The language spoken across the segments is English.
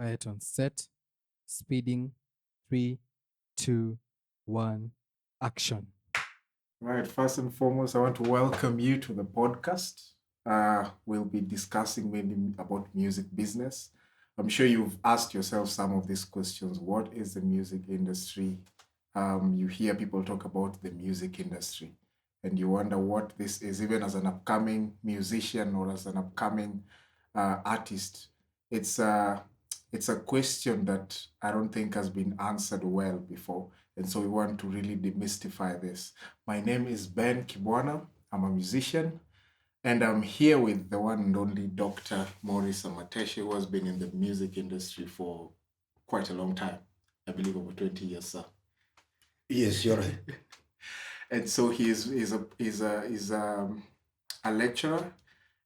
Quiet on set. Speeding. Three, two, one. Action. Right. First and foremost, I want to welcome you to the podcast. We'll be discussing mainly about music business. I'm sure you've asked yourself some of these questions. What is the music industry? You hear people talk about the music industry, and you wonder what this is, even as an upcoming musician or as an upcoming artist. It's a it's a question that I don't think has been answered well before, and so we want to really demystify this. My name is Ben Kibwana. I'm a musician, and I'm here with the one and only Dr. Maurice Amateshe, who has been in the music industry for quite a long time. I believe over 20 years, sir. Yes, you're right. And so a lecturer,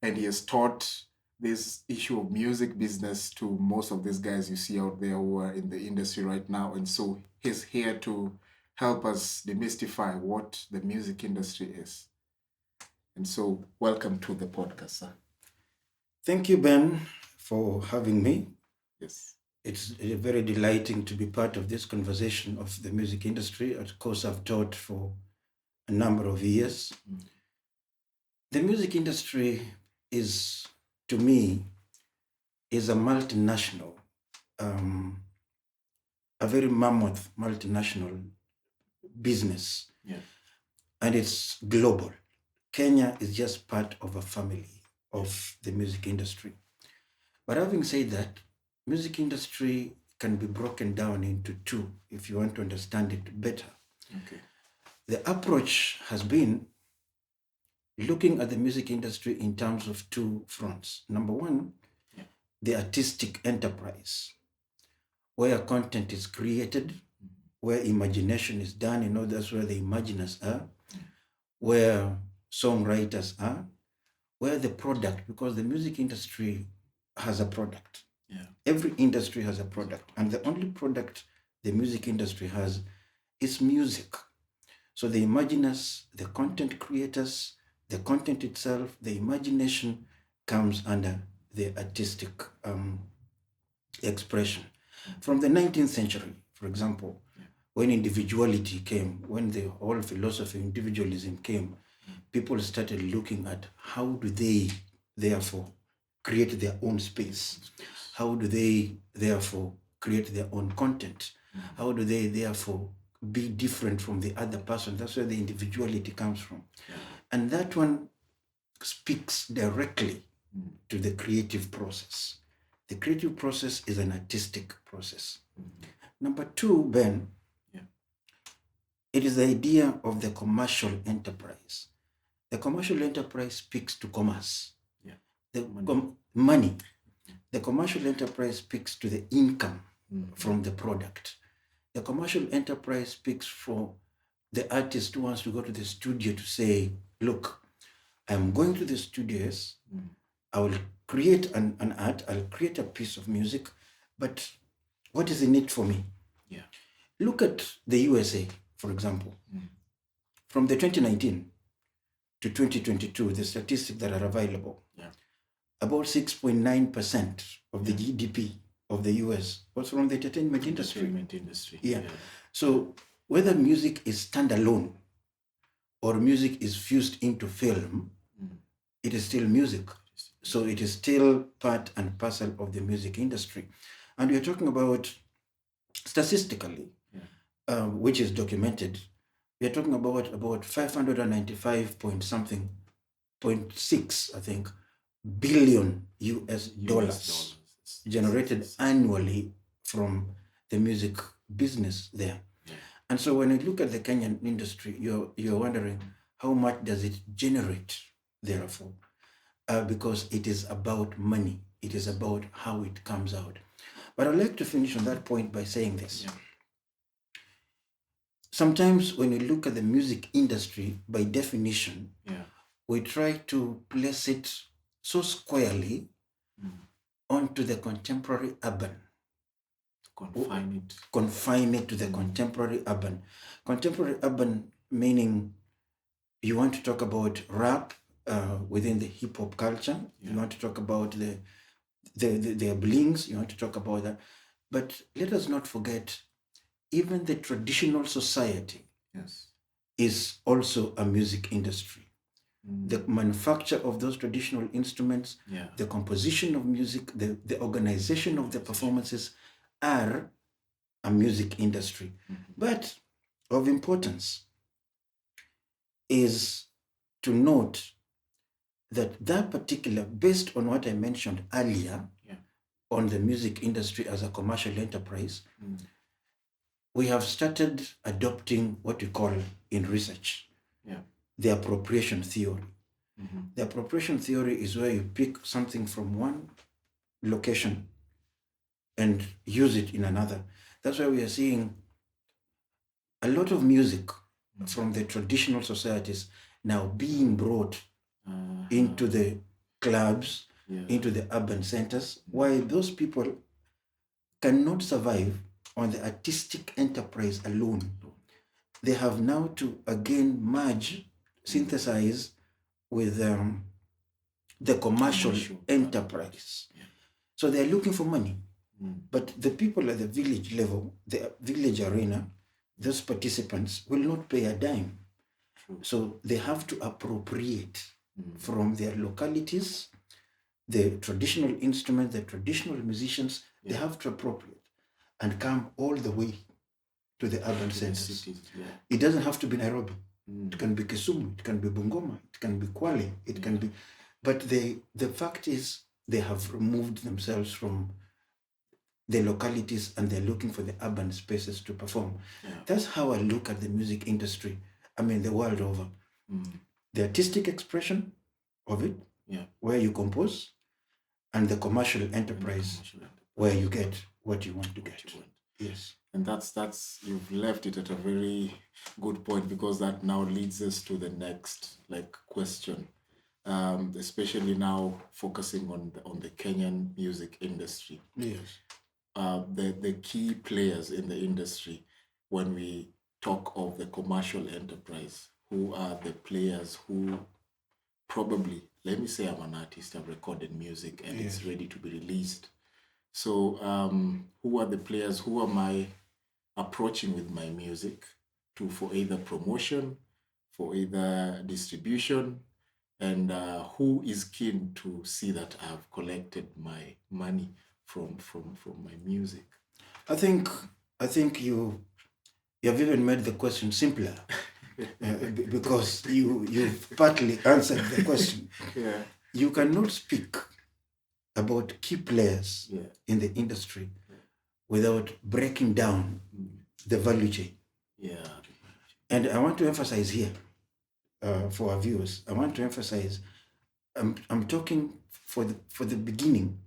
and he has taught this issue of music business to most of these guys you see out there who are in the industry right now. And so he's here to help us demystify what the music industry is. And so, welcome to the podcast, sir. Thank you, Ben, for having me. Yes. It's very delighting to be part of this conversation of the music industry. Of course, I've taught for a number of years. Mm. The music industry is, to me, is a multinational, a very mammoth multinational business. Yeah. And it's global. Kenya is just part of a family of the music industry. But having said that, music industry can be broken down into two if you want to understand it better. Okay. The approach has been looking at the music industry in terms of two fronts. Number one, Yeah. the artistic enterprise, where content is created, where imagination is done, that's where the imaginers are, where songwriters are, where the product, because the music industry has a product. Yeah. Every industry has a product, and the only product the music industry has is music. So the imaginers, the content creators, the content itself, the imagination comes under the artistic expression. From the 19th century, for example, when individuality came, when the whole philosophy of individualism came, people started looking at how do they therefore create their own space? How do they therefore create their own content? How do they therefore be different from the other person? That's where the individuality comes from. And that one speaks directly to the creative process. The creative process is an artistic process. Number two, Ben, it is the idea of the commercial enterprise. The commercial enterprise speaks to commerce. The money. The commercial enterprise speaks to the income from the product. The commercial enterprise speaks for the artist who wants to go to the studio to say, look, I'm going to the studios, I will create an art, I'll create a piece of music, but what is in it for me? Yeah. Look at the USA, for example. From the 2019 to 2022, the statistics that are available, about 6.9% of the GDP of the US was from the entertainment industry. Yeah. So whether music is standalone or music is fused into film, it is still music. So it is still part and parcel of the music industry. And we are talking about statistically, which is documented, we are talking about 595 point something, 0.6, I think, billion US dollars generated annually from the music business there. And so when you look at the Kenyan industry, you're wondering how much does it generate, therefore, because it is about money. It is about how it comes out. But I'd like to finish on that point by saying this. Sometimes when you look at the music industry, by definition, we try to place it so squarely onto the contemporary urban. Confine it to the contemporary urban. Contemporary urban meaning you want to talk about rap within the hip hop culture. You want to talk about the Their blings, you want to talk about that. But let us not forget, even the traditional society Yes. is also a music industry. The manufacture of those traditional instruments, Yeah. the composition of music, the organization of the performances are a music industry. But of importance is to note that particular, based on what I mentioned earlier, on the music industry as a commercial enterprise, we have started adopting what we call in research the appropriation theory. The appropriation theory is where you pick something from one location and use it in another. That's why we are seeing a lot of music from the traditional societies now being brought into the clubs, into the urban centers, while those people cannot survive on the artistic enterprise alone. They have now to again merge, synthesize with the commercial enterprise. So they're looking for money. But the people at the village level, the village arena, those participants will not pay a dime. So they have to appropriate from their localities, the traditional instruments, the traditional musicians, they have to appropriate and come all the way to the urban centers. It doesn't have to be Nairobi. It can be Kisumu, it can be Bungoma, it can be Kwale, it can be... But the fact is they have removed themselves from the localities and they're looking for the urban spaces to perform. That's how I look at the music industry, I mean, the world over. The artistic expression of it, where you compose, and the commercial enterprise, where you get what you want to get. Yes. And that's you've left it at a very good point, because that now leads us to the next question, especially now focusing on the Kenyan music industry. Yes. The key players in the industry, when we talk of the commercial enterprise, who are the players who probably, let me say I'm an artist, I've recorded music and it's ready to be released. So who are the players? Who am I approaching with my music for either promotion, for either distribution, and who is keen to see that I've collected my money from my music? I think you've even made the question simpler because you've partly answered the question. You cannot speak about key players in the industry without breaking down the value chain. And I want to emphasize here for our viewers, I want to emphasize, I'm talking for the beginning,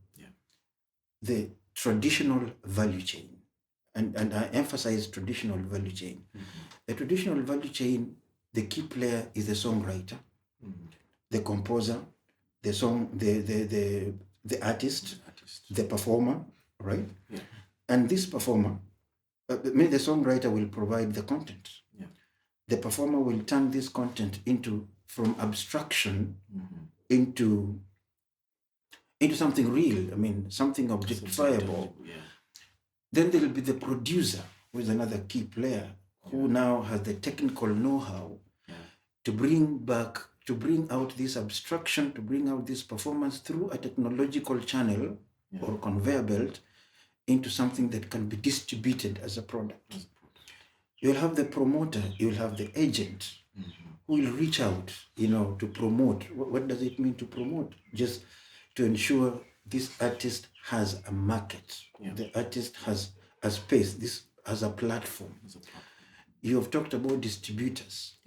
the traditional value chain. And I emphasize traditional value chain. The traditional value chain, the key player is the songwriter, the composer, the artist, the performer, right? And this performer, the songwriter will provide the content. The performer will turn this content from abstraction into something real. I mean, something objectifiable. Then there will be the producer, who is another key player, who now has the technical know-how to bring out this abstraction, to bring out this performance through a technological channel or conveyor belt into something that can be distributed as a product. You'll have the promoter, you'll have the agent who will reach out, to promote. What does it mean to promote? Just to ensure this artist has a market. The artist has a space, this has a platform. You have talked about distributors.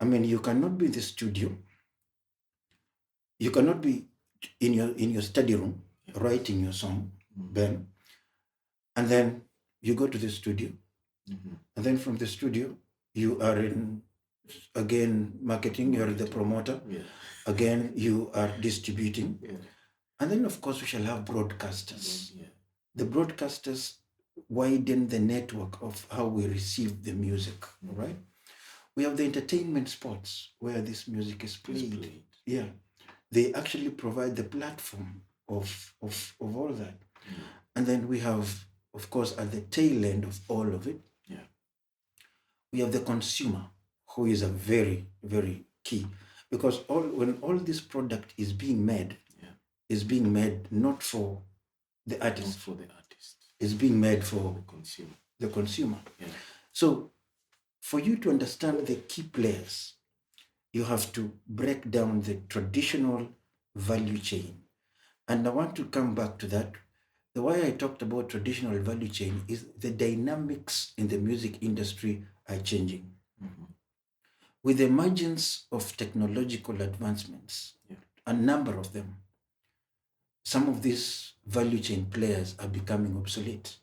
I mean, you cannot be in the studio. You cannot be in your study room writing your song, Ben, and then you go to the studio, and then from the studio you are in again marketing. You're the promoter. Again, you are distributing, and then of course we shall have broadcasters. The broadcasters widen the network of how we receive the music. Right? We have the entertainment spots where this music is played. They actually provide the platform of all that. And then we have, of course, at the tail end of all of it, we have the consumer, who is a very, very key. Because when all this product is being made, is being made not for the artist. Not for the artist. It's being made for The consumer. the consumer. Yeah. So for you to understand the key players, you have to break down the traditional value chain. And I want to come back to that. The way I talked about traditional value chain is the dynamics in the music industry are changing. With the emergence of technological advancements, a number of them, some of these value chain players are becoming obsolete.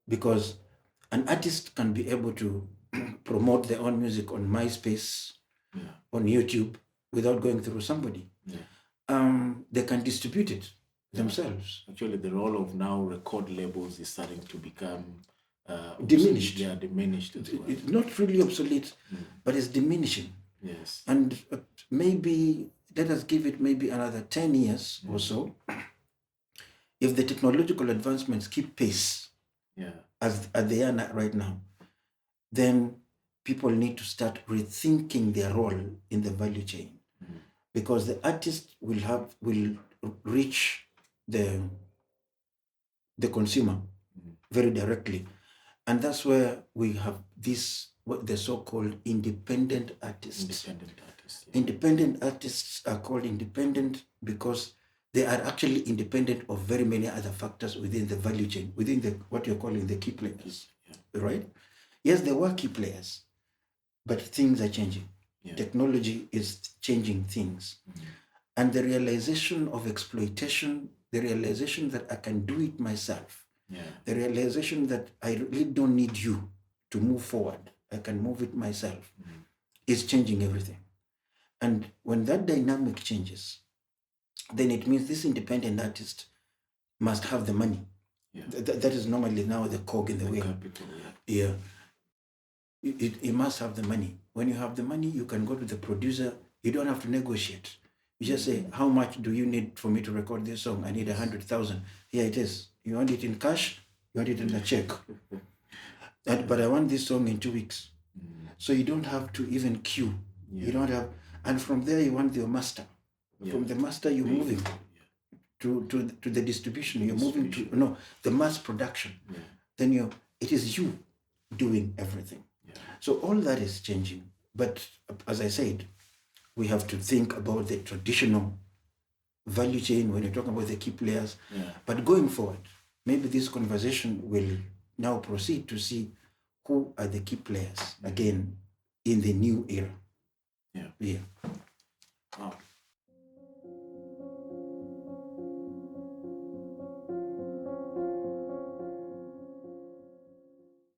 Because an artist can be able to promote their own music on MySpace, on YouTube, without going through somebody. They can distribute it themselves. Actually, the role of now record labels is starting to become Diminished. Yeah, diminished as well. It's not really obsolete, but it's diminishing. Yes. And maybe, let us give it maybe another 10 years or so. If the technological advancements keep pace as they are right now, then people need to start rethinking their role in the value chain. Because the artist will reach the consumer very directly. And that's where we have the so-called independent artists. Independent artists are called independent because they are actually independent of very many other factors within the value chain, within what you're calling the key players, right? Yes, there were key players, but things are changing. Technology is changing things. And the realization of exploitation, the realization that I can do it myself, the realization that I really don't need you to move forward, I can move it myself, is changing everything. And when that dynamic changes, then it means this independent artist must have the money. That is normally now the cog in the wheel. Capital, You must have the money. When you have the money, you can go to the producer. You don't have to negotiate. You just say, how much do you need for me to record this song? I need 100,000. Here it is. You want it in cash? You want it in a check? But I want this song in 2 weeks. So you don't have to even queue. You don't have, and from there you want your master. From the master you're moving to the distribution. You're moving to the mass production. Then it is you doing everything. So all that is changing. But as I said, we have to think about the traditional value chain when you're talking about the key players. But going forward, maybe this conversation will now proceed to see who are the key players again in the new era.